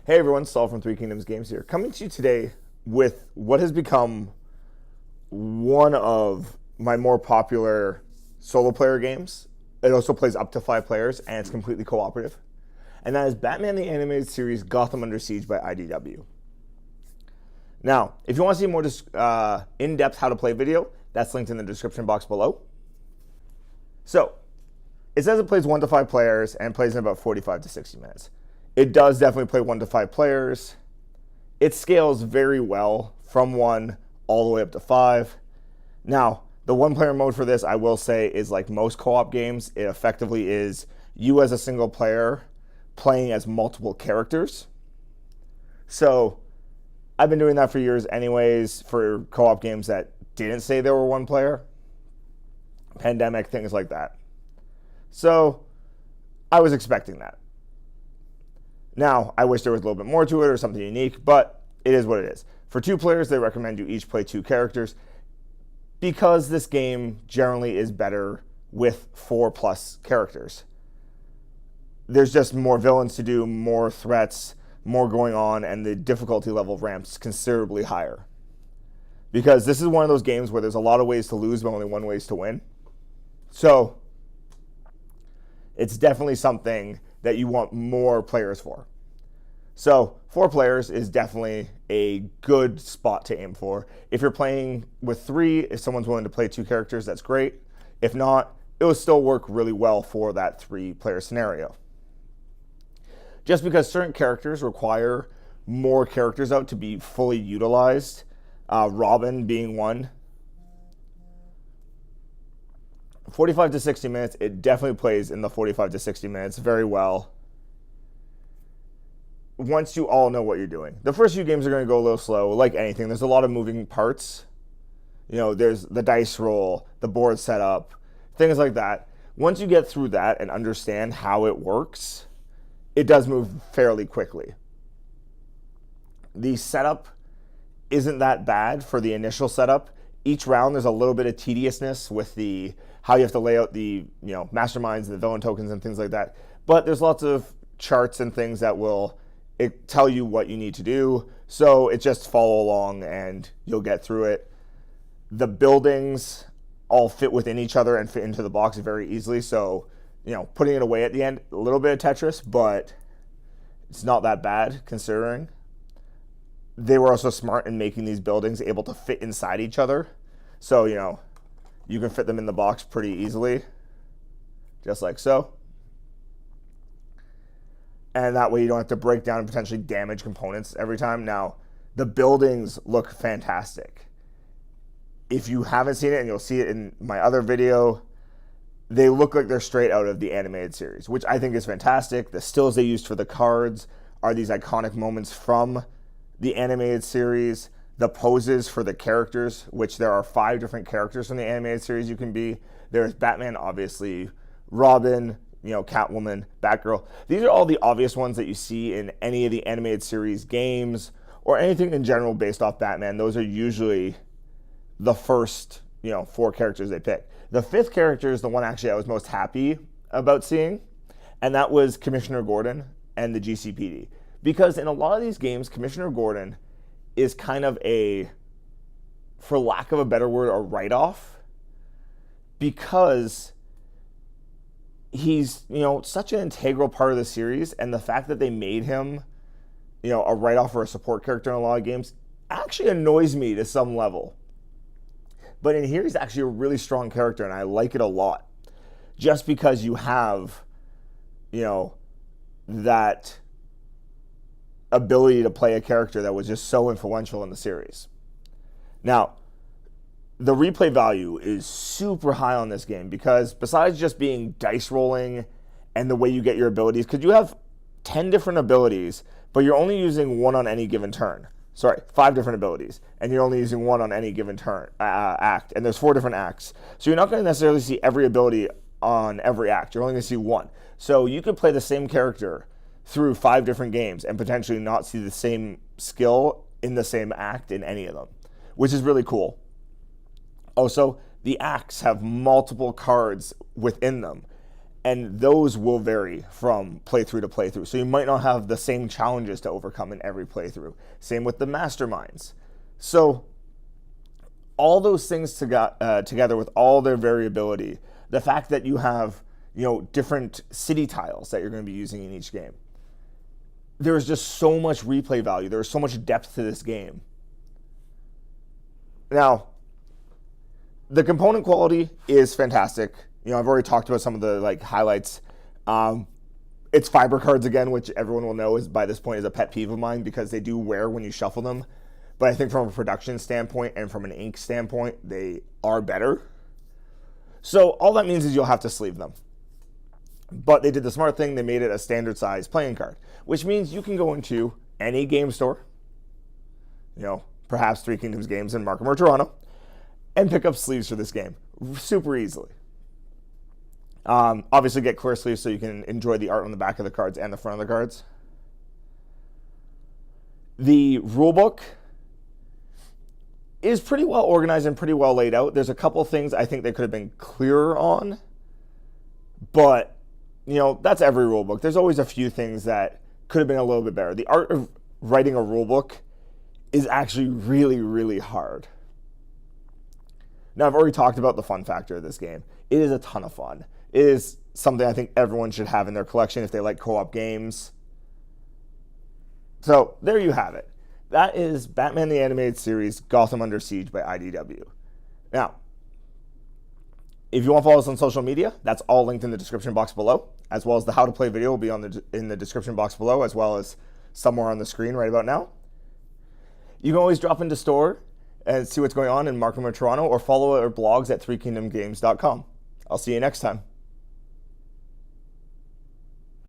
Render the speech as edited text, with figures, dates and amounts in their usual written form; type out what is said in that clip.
Hey everyone, Saul from Three Kingdoms Games here, coming to you today with what has become one of my more popular solo player games. It also plays up to 5 players and it's completely cooperative. And that is Batman the Animated Series Gotham Under Siege by IDW. Now, if you want to see a more in-depth how to play video, that's linked in the description box below. So, it says it plays 1 to 5 players and plays in about 45 to 60 minutes. It does definitely play 1 to 5 players. It scales very well from 1 all the way up to 5. Now, the 1-player mode for this, I will say, is like most co-op games. It effectively is you as a single player playing as multiple characters. So, I've been doing that for years anyways for co-op games that didn't say they were 1 player. Pandemic, things like that. So, I was expecting that. Now, I wish there was a little bit more to it or something unique, but it is what it is. For 2 players, they recommend you each play 2 characters because this game generally is better with 4+ characters. There's just more villains to do, more threats, more going on, and the difficulty level ramps considerably higher. Because this is one of those games where there's a lot of ways to lose, but only 1 way to win. So, it's definitely something that you want more players for. So 4 players is definitely a good spot to aim for. If you're playing with 3, if someone's willing to play 2 characters, that's great. If not, it will still work really well for that 3-player scenario. Just because certain characters require more characters out to be fully utilized, Robin being one. 45 to 60 minutes, it definitely plays in the 45 to 60 minutes very well once you all know what you're doing. The first few games are going to go a little slow, like anything. There's a lot of moving parts. You know, there's the dice roll, the board setup, things like that. Once you get through that and understand how it works, it does move fairly quickly. The setup isn't that bad for the initial setup. Each round there's a little bit of tediousness with the how you have to lay out the masterminds and the villain tokens and things like that. But there's lots of charts and things that will tell you what you need to do. So it just follow along and you'll get through it. The buildings all fit within each other and fit into the box very easily. So, putting it away at the end, a little bit of Tetris, but it's not that bad considering. They were also smart in making these buildings able to fit inside each other. So, you can fit them in the box pretty easily, just like so. And that way you don't have to break down and potentially damage components every time. Now, the buildings look fantastic. If you haven't seen it, and you'll see it in my other video, they look like they're straight out of the animated series, which I think is fantastic. The stills they used for the cards are these iconic moments from the animated series. The poses for the characters, which there are 5 different characters from the animated series you can be. There's Batman, obviously, Robin, Catwoman, Batgirl. These are all the obvious ones that you see in any of the animated series games or anything in general based off Batman. Those are usually the first, 4 characters they pick. The 5th character is the one actually I was most happy about seeing, and that was Commissioner Gordon and the GCPD. Because in a lot of these games, Commissioner Gordon is kind of for lack of a better word, a write-off, because he's, such an integral part of the series, and the fact that they made him, a write-off or a support character in a lot of games actually annoys me to some level. But in here, he's actually a really strong character, and I like it a lot. Just because you have, that ability to play a character that was just so influential in the series. Now, the replay value is super high on this game because besides just being dice rolling and the way you get your abilities, because you have 10 different abilities, but you're only using 1 on any given turn. Sorry, 5 different abilities, and you're only using 1 on any given turn act, and there's 4 different acts. So you're not going to necessarily see every ability on every act. You're only going to see 1. So you could play the same character through 5 different games and potentially not see the same skill in the same act in any of them, which is really cool. Also, the acts have multiple cards within them, And those will vary from playthrough to playthrough. So you might not have the same challenges to overcome in every playthrough. Same with the masterminds. So all those things together with all their variability, the fact that you have different city tiles that you're going to be using in each game, there's just so much replay value. There's so much depth to this game. Now, the component quality is fantastic. I've already talked about some of the highlights. It's fiber cards again, which everyone will know is by this point is a pet peeve of mine because they do wear when you shuffle them. But I think from a production standpoint and from an ink standpoint, they are better. So all that means is you'll have to sleeve them. But they did the smart thing. They made it a standard size playing card, which means you can go into any game store, perhaps Three Kingdoms Games in Markham or Toronto, and pick up sleeves for this game super easily. Obviously get clear sleeves so you can enjoy the art on the back of the cards and the front of the cards. The rulebook is pretty well organized and pretty well laid out. There's a couple things I think they could have been clearer on, but that's every rulebook. There's always a few things that could have been a little bit better. The art of writing a rulebook is actually really, really hard. Now, I've already talked about the fun factor of this game. It is a ton of fun. It is something I think everyone should have in their collection if they like co-op games. So there you have it. That is Batman the Animated Series, Gotham Under Siege by IDW. Now, if you want to follow us on social media, that's all linked in the description box below, as well as the how to play video will be in the description box below, as well as somewhere on the screen right about now. You can always drop into store and see what's going on in Markham or Toronto, or follow our blogs at threekingdomgames.com. I'll see you next time.